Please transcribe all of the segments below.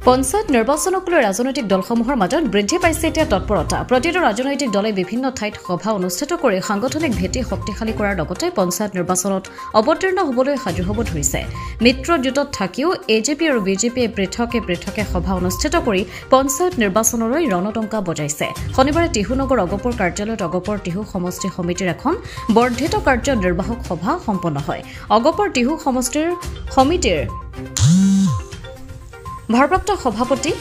পঞ্চায়ত নিৰ্বাচনক লৈ ৰাজনৈতিক দলসমূহৰ মাজত বৃদ্ধি পাইছে এতিয়া তৎপৰতা। প্ৰতিটো ৰাজনৈতিক দলে বিভিন্ন ঠাইত সভা অনুষ্ঠিত কৰি সাংগঠনিক ভেটি শক্তিশালী কৰাৰ লগতে পঞ্চায়ত নিৰ্বাচনত অৱতীৰ্ণ হ'বলৈ সাজু হ'ব ধৰিছে। মিত্ৰজোঁটত থাকিও এজেপি আৰু বিজেপিয়ে পৃথকে সভা অনুষ্ঠিত কৰি পঞ্চায়ত নিৰ্বাচনলৈ ৰণতংকা বজাইছে। শনিবাৰে টিহুনগৰ অগপৰ কাৰ্যালয়ত অগপৰ টিহু সমষ্টি সমিতিৰ এখন বৰ্ধিত কাৰ্যনিৰ্বাহক সভা সম্পন্ন হয়। অগপৰ টিহু সমিতিৰ ভাৰপ্ৰাপ্ত সভাপতি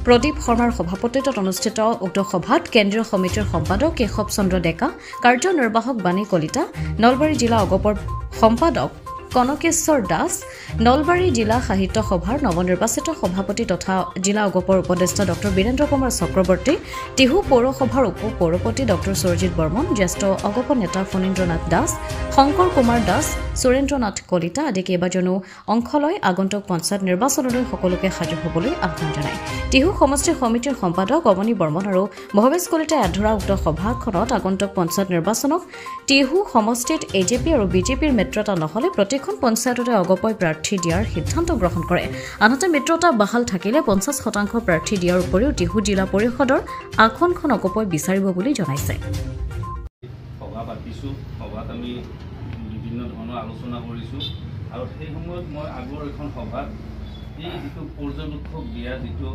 প্ৰদীপ শৰ্মাৰ সভাপতিত্বত অনুষ্ঠিত উক্ত সভাত কেন্দ্ৰীয় সমিতিৰ সম্পাদক কেশৱ চন্দ্ৰ ডেকা, কাৰ্যনিৰ্বাহক বাণী কলিতা, নলবাৰী জিলা অগপৰ সম্পাদক কনকেশ্বৰ দাস, নলবাৰী জিলা সাহিত্য সভাৰ নৱনিৰ্বাচিত সভাপতি তথা জিলা অগপৰ উপদেষ্টা ড বীৰেন্দ্ৰ কুমাৰ চক্ৰৱৰ্তী, টিহু পৌৰসভাৰ উপ পৌৰপতি ড সুৰজিৎ বৰ্মন, জ্যেষ্ঠ অগপ নেতা ফণীন্দ্ৰনাথ দাস, শংকৰ কুমাৰ দাস, সুৰেন্দ্ৰনাথ কলিতা আদি কেইবাজনো অংশ লৈ আগন্তুক পঞ্চায়ত নিৰ্বাচনলৈ সকলোকে সাজু হ'বলৈ আহ্বান জনায়। টিহু সমষ্টি সমিতিৰ সম্পাদক অৱনী বৰ্মন আৰু ভৱেশ কলিতাই আধৰা উক্ত সভাখনত আগন্তুক পঞ্চায়ত নিৰ্বাচনক টিহু সমষ্টিত এজেপি আৰু বিজেপিৰ মিত্ৰতা নহ'লে প্ৰতিখন পঞ্চায়ততে অগপই প্ৰাৰ্থী দিয়াৰ সিদ্ধান্ত গ্ৰহণ কৰে। আনহাতে মিত্ৰতা বাহাল থাকিলে 50% প্ৰাৰ্থী দিয়াৰ উপৰিও টিহু জিলা পৰিষদৰ আসনখন অগপই বিচাৰিব বুলি জনাইছে। সভাত আমি বিভিন্ন ধৰণৰ আলোচনা কৰিছোঁ আৰু সেই সময়ত মই আগৰ এখন সভাত এই যিটো পৰ্যবেক্ষক দিয়া যিটো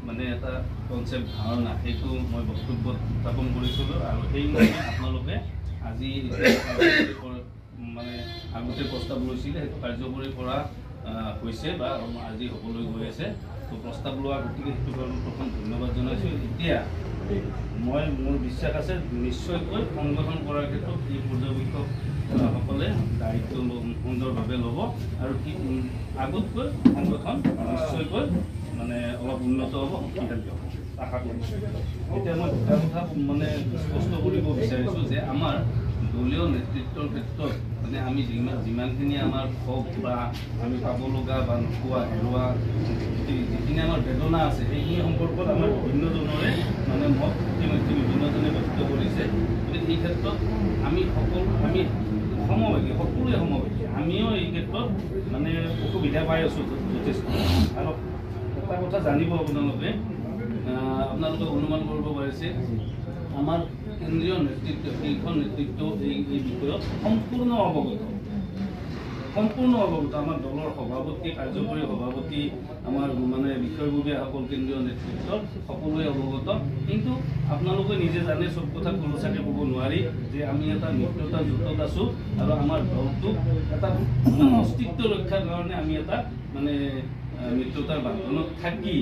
মানে এটা কনচেপ্ট ধাৰণা সেইটো মই বক্তব্যত উত্থাপন কৰিছিলোঁ আৰু সেইমতে আপোনালোকে আজি মানে আগতে প্ৰস্তাৱ লৈছিলে সেইটো কাৰ্যকৰী কৰা হৈছে বা আজি হ'বলৈ গৈ আছে। তো প্ৰস্তাৱ লোৱা গতিকে সেইটো কাৰণে প্ৰথম ধন্যবাদ জনাইছোঁ। এতিয়া মোৰ বিশ্বাস আছে নিশ্চয়কৈ সংগঠন কৰাৰ ক্ষেত্ৰত এই পৰ্যবেক্ষকসকলে দায়িত্ব সুন্দৰভাৱে ল'ব আৰু আগতকৈ সংগঠন নিশ্চয়কৈ মানে অলপ উন্নত হ'ব, শক্তিশালী হ'ব আশা কৰিছোঁ। এতিয়া মই দুটা কথা মানে স্পষ্ট কৰিব বিচাৰিছোঁ যে আমাৰ দলীয় নেতৃত্বৰ ক্ষেত্ৰত মানে আমি যিমানখিনি আমাৰ ক্ষোভ বা আমি পাব লগা বা নোপোৱা হেৰুৱা যিখিনি আমাৰ বেদনা আছে সেইখিনি সম্পৰ্কত আমাৰ বিভিন্নজনৰে মানে মত ইতিমধ্যে বিভিন্নজনে ব্যক্ত কৰিছে। গতিকে এই ক্ষেত্ৰত আমি সমভাগী সকলোৱে সমভাগী আমিও এই ক্ষেত্ৰত মানে অসুবিধা পাই আছোঁ যথেষ্ট। আৰু এটা কথা জানিব আপোনালোকে অনুমান কৰিব পাৰিছে আমাৰ কেন্দ্ৰীয় নেতৃত্ব এইখন নেতৃত্ব এই বিষয়ত সম্পূৰ্ণ অৱগত। আমাৰ দলৰ সভাপতি, কাৰ্যকৰী সভাপতি, আমাৰ মানে বিষয়ববীয়াসকল কেন্দ্ৰীয় নেতৃত্বৰ সকলোৱে অৱগত। কিন্তু আপোনালোকে নিজে জানে, চব কথা খোলোচাকৈ ক'ব নোৱাৰি যে আমি এটা মিত্ৰতা জোঁটত আছোঁ আৰু আমাৰ দলটোক এটা অস্তিত্ব ৰক্ষাৰ কাৰণে আমি এটা মানে মিত্ৰতাৰ বান্ধোনত থাকি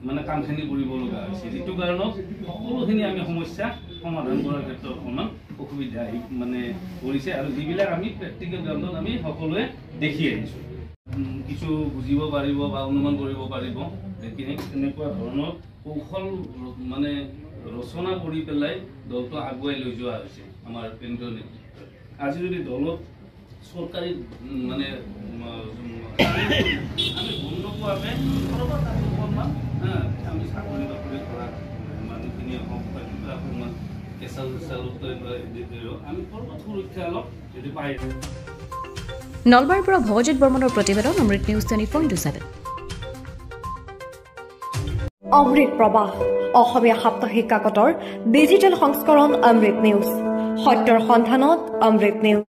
মানে কামখিনি কৰিব লগা হৈছে, যিটো কাৰণত সকলোখিনি আমি সমস্যা সমাধান কৰাৰ ক্ষেত্ৰত অকণমান অসুবিধা মানে কৰিছে আৰু যিবিলাক আমি প্ৰেক্টিকেল গ্ৰাউণ্ডত আমি সকলোৱে দেখি আহিছোঁ। কিছু বুজিব পাৰিব বা অনুমান কৰিব পাৰিব যে কেনেকুৱা ধৰণৰ কৌশল মানে ৰচনা কৰি পেলাই দলটো আগুৱাই লৈ যোৱা হৈছে আমাৰ কেন্দ্ৰীয় নেতৃত্বই। আজি যদি দলত চৰকাৰী মানে আমি গম নোপোৱাকৈ অকণমান আমি চাকৰি বাকৰি কৰা মানুহখিনিয়ে হওক বা কিবা অকণমান কেঁচা আমি ক'ৰবাত সুৰক্ষা অলপ যদি পাই। নলবাৰীৰ পৰা ভৱজিৎ বৰ্মনৰ প্ৰতিবেদন, অমৃত নিউজ 24/7। অমৃত প্ৰবাহ অসমীয়া সাপ্তাহিক কাকতৰ ডিজিটেল সংস্কৰণ অমৃত নিউজ, সত্যৰ সন্ধানত অমৃত নিউজ।